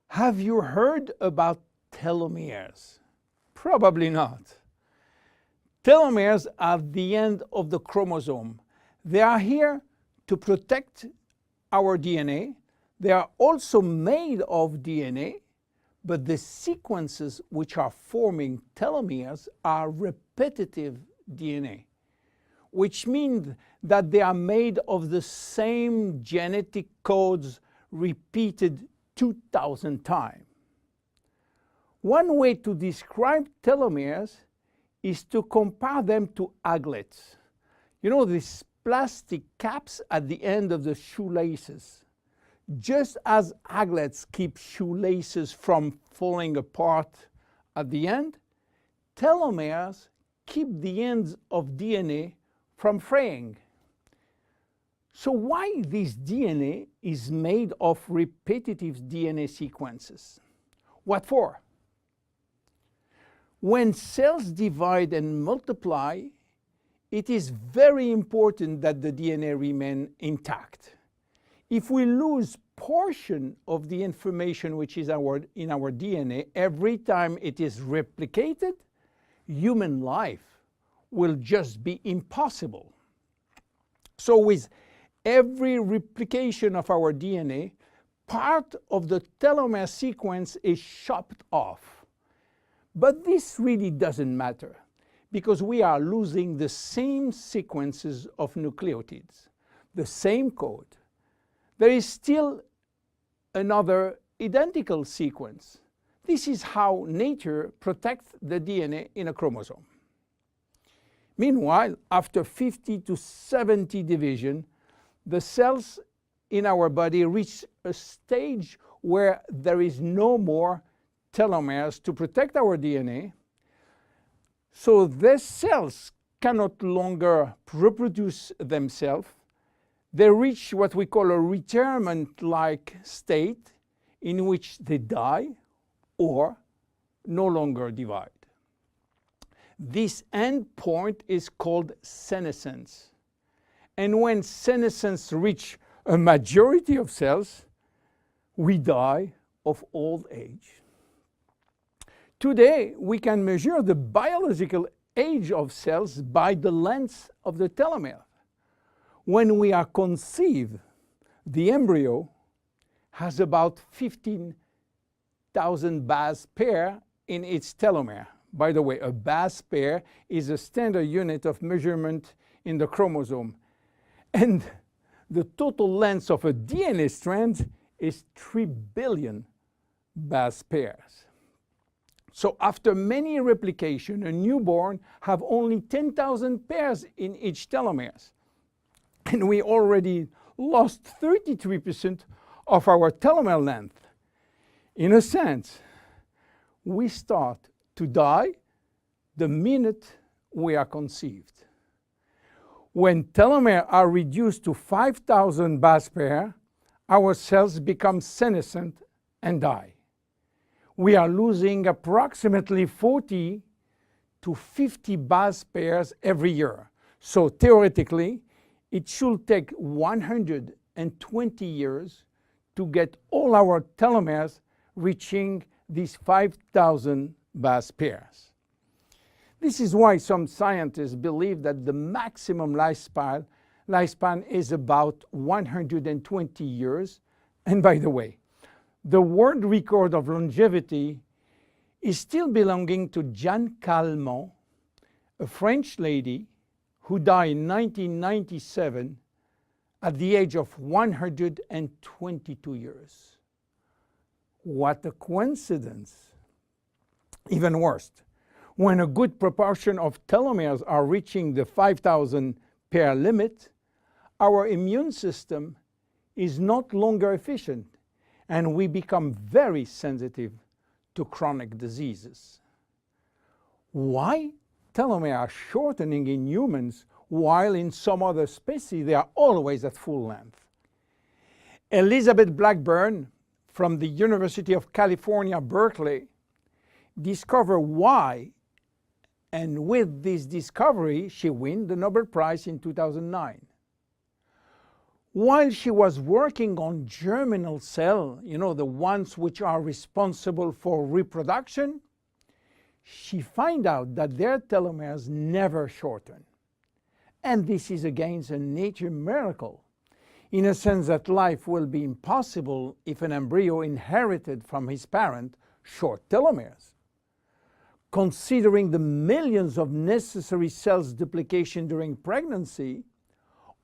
Have you heard about telomeres? Probably not. Telomeres are the end of the chromosome. They are here to protect our DNA. They are also made of DNA, but the sequences which are forming telomeres are repetitive DNA, which means that they are made of the same genetic codes repeated 2,000 times. One way to describe telomeres is to compare them to aglets. You know, these plastic caps at the end of the shoelaces. Just as aglets keep shoelaces from falling apart at the end, telomeres keep the ends of DNA from fraying. So why this DNA is made of repetitive DNA sequences? What for? When cells divide and multiply, it is very important that the DNA remain intact. If we lose portion of the information which is in our DNA every time it is replicated, human life will just be impossible. So with every replication of our DNA, part of the telomere sequence is chopped off. But this really doesn't matter, because we are losing the same sequences of nucleotides, the same code. There is still another identical sequence. This is how nature protects the DNA in a chromosome. Meanwhile, after 50 to 70 division, the cells in our body reach a stage where there is no more telomeres to protect our DNA. So these cells cannot longer reproduce themselves. They reach what we call a retirement-like state in which they die or no longer divide. This end point is called senescence. And when senescence reaches a majority of cells, we die of old age. Today, we can measure the biological age of cells by the length of the telomere. When we are conceived, the embryo has about 15,000 base pair in its telomere. By the way, a base pair is a standard unit of measurement in the chromosome. And the total length of a DNA strand is 3 billion base pairs. So after many replication, a newborn have only 10,000 pairs in each telomeres. And we already lost 33% of our telomere length. In a sense, we start to die the minute we are conceived. When telomeres are reduced to 5,000 base pairs, our cells become senescent and die. We are losing approximately 40 to 50 base pairs every year. So theoretically, it should take 120 years to get all our telomeres reaching these 5,000 base pairs. This is why some scientists believe that the maximum lifespan is about 120 years. And by the way, the world record of longevity is still belonging to Jeanne Calment, a French lady who died in 1997 at the age of 122 years. What a coincidence! Even worse, when a good proportion of telomeres are reaching the 5,000 pair limit, our immune system is not longer efficient, and we become very sensitive to chronic diseases. Why telomeres are shortening in humans while in some other species they are always at full length? Elizabeth Blackburn from the University of California, Berkeley, discovered why, and with this discovery she won the Nobel Prize in 2009. While she was working on germinal cells, the ones which are responsible for reproduction, she found out that their telomeres never shorten. And this is again a nature miracle, in a sense that life will be impossible if an embryo inherited from his parent short telomeres. Considering the millions of necessary cells duplication during pregnancy,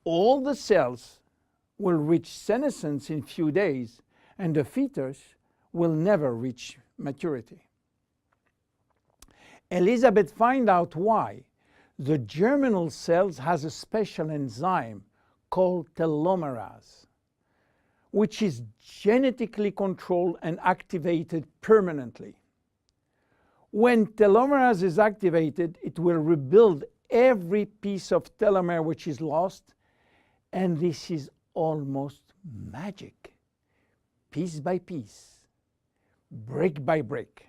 all the cells will reach senescence in few days, and the fetus will never reach maturity. Elizabeth found out why. The germinal cells has a special enzyme called telomerase, which is genetically controlled and activated permanently. When telomerase is activated, it will rebuild every piece of telomere which is lost, and this is almost magic. Piece by piece, brick by brick.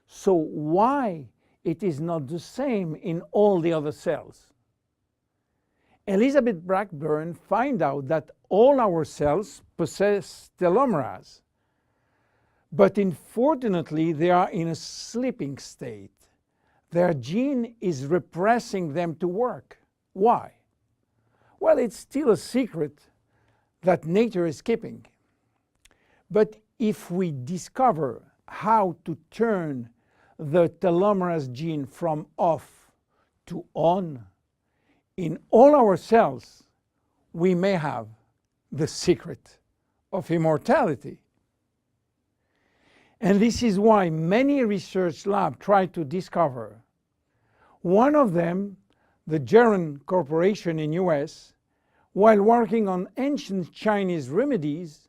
So why it is not the same in all the other cells? Elizabeth Blackburn found out that all our cells possess telomerase, but unfortunately they are in a sleeping state. Their gene is repressing them to work. Why? Well, it's still a secret that nature is keeping. But if we discover how to turn the telomerase gene from off to on in all our cells, we may have the secret of immortality. And this is why many research labs try to discover. One of them, the Jeunesse Corporation in US, while working on ancient Chinese remedies,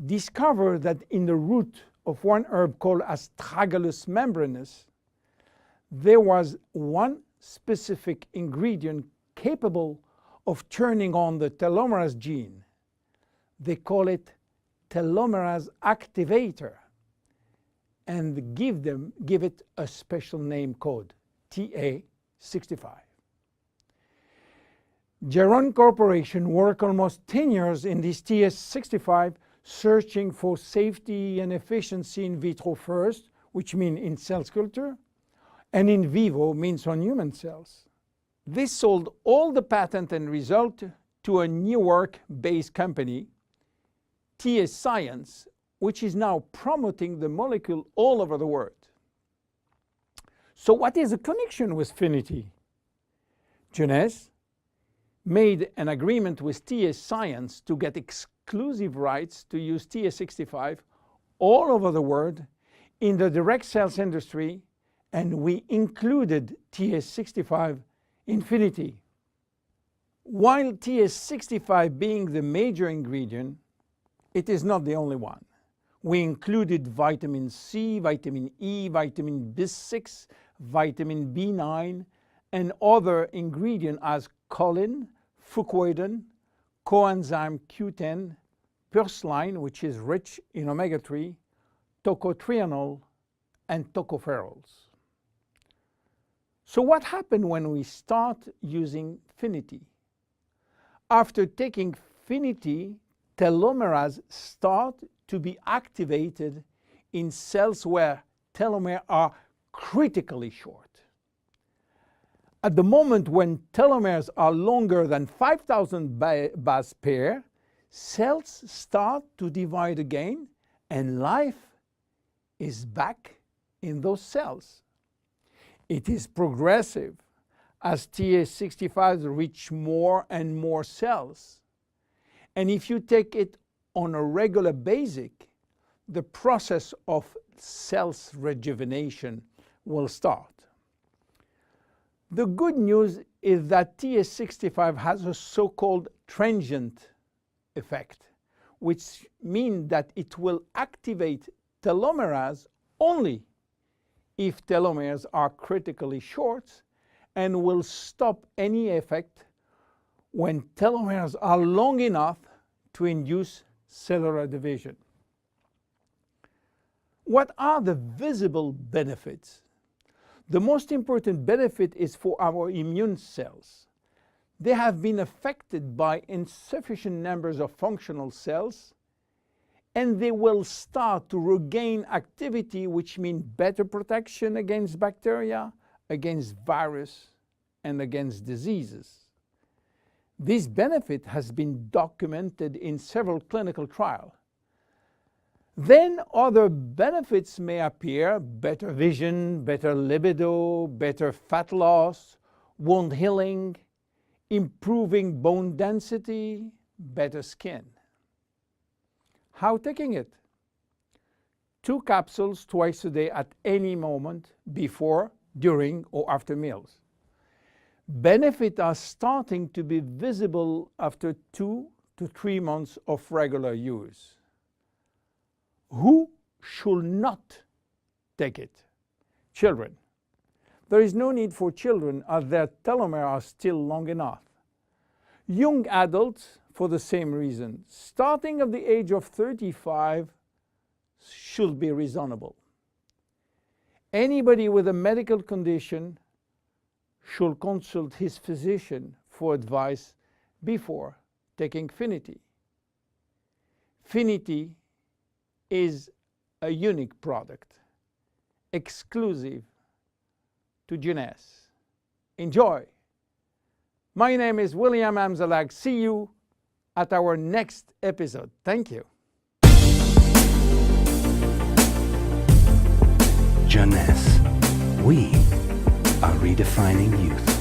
discovered that in the root of one herb called Astragalus membranus, there was one specific ingredient capable of turning on the telomerase gene. They call it telomerase activator, and give it a special name code, TA65. Jeunesse Corporation worked almost 10 years in this TA65, searching for safety and efficiency in vitro first, which means in cell culture, and in vivo means on human cells. This sold all the patent and result to a New York-based company, TA Science, which is now promoting the molecule all over the world. So what is the connection with Finiti? Jeunesse made an agreement with TA Science to get exclusive rights to use TA65 all over the world in the direct cells industry, and we included TA65 in Finiti. While TA65 being the major ingredient, it is not the only one. We included vitamin C, vitamin E, vitamin B6, vitamin B9, and other ingredients as choline, fucoidan, coenzyme Q10, purslane, which is rich in omega-3, tocotrienol, and tocopherols. So what happened when we start using Finiti? After taking Finiti, telomerase start to be activated in cells where telomeres are critically short. At the moment when telomeres are longer than 5,000 base pair, cells start to divide again, and life is back in those cells. It is progressive as TA65 reach more and more cells. And if you take it on a regular basis, the process of cells rejuvenation will start. The good news is that TA65 has a so-called transient effect, which means that it will activate telomerase only if telomeres are critically short, and will stop any effect when telomeres are long enough to induce cellular division. What are the visible benefits? The most important benefit is for our immune cells. they have been affected by insufficient numbers of functional cells, and they will start to regain activity, which means better protection against bacteria, against virus, and against diseases. This benefit has been documented in several clinical trials. Then other benefits may appear: better vision, better libido, better fat loss, wound healing, improving bone density, better skin. How taking it? 2 capsules twice a day at any moment, before, during, or after meals. Benefits are starting to be visible after 2 to 3 months of regular use. Who should not take it? Children. There is no need for children, as their telomeres are still long enough. Young adults, for the same reason, starting at the age of 35, should be reasonable. Anybody with a medical condition should consult his physician for advice before taking Finiti. Finiti is a unique product, exclusive to Jeunesse. Enjoy! My name is William Amzalag. See you at our next episode. Thank you. Jeunesse. We are redefining youth.